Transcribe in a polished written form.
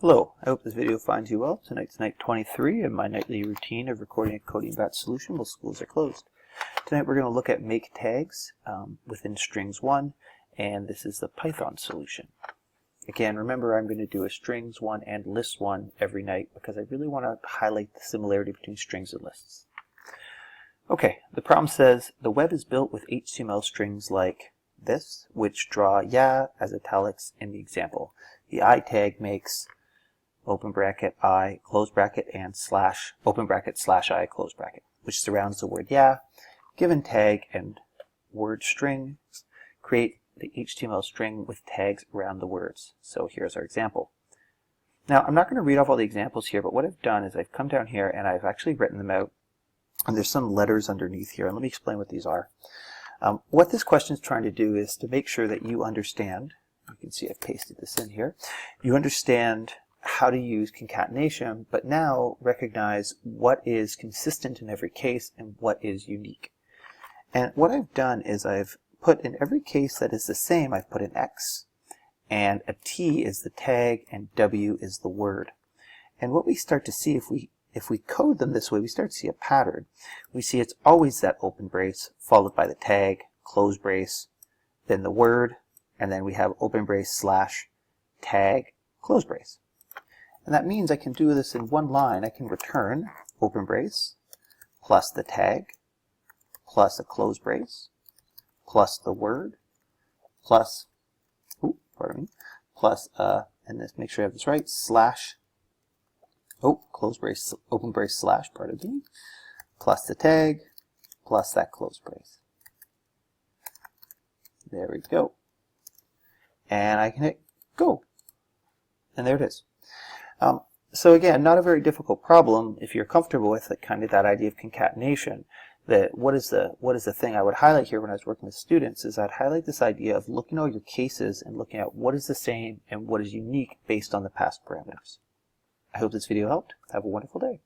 Hello, I hope this video finds you well. Tonight's night 23 in my nightly routine of recording a Codingbat solution while schools are closed. Tonight we're going to look at make tags within strings 1, and this is the Python solution. Again, remember I'm going to do a strings 1 and list 1 every night because I really want to highlight the similarity between strings and lists. Okay, the problem says the web is built with HTML strings like this, which draw yeah as italics in the example. The I tag makes open bracket I, close bracket, and slash, open bracket, slash I, close bracket, which surrounds the word yeah. Given tag and word string create the HTML string with tags around the words. So here's our example. Now I'm not going to read off all the examples here, but what I've done is I've come down here and I've actually written them out, and there's some letters underneath here, and let me explain what these are. What this question is trying to do is to make sure that you understand, you can see I've pasted this in here, you understand how to use concatenation, but now recognize what is consistent in every case and what is unique. And what I've done is I've put in every case that is the same, I've put an X, and a T is the tag, and W is the word. And what we start to see if we code them this way, we start to see a pattern. We see it's always that open brace followed by the tag, close brace, then the word, and then we have open brace slash tag, close brace. And that means I can do this in one line. I can return open brace plus the tag plus a close brace plus the word plus, plus, and this, make sure I have this right, slash, close brace, open brace slash, plus the tag plus that close brace. There we go. And I can hit go. And there it is. So again, not a very difficult problem if you're comfortable with it, kind of that idea of concatenation. That what is the thing I would highlight here when I was working with students is I'd highlight this idea of looking at all your cases and looking at what is the same and what is unique based on the past parameters. I hope this video helped. Have a wonderful day.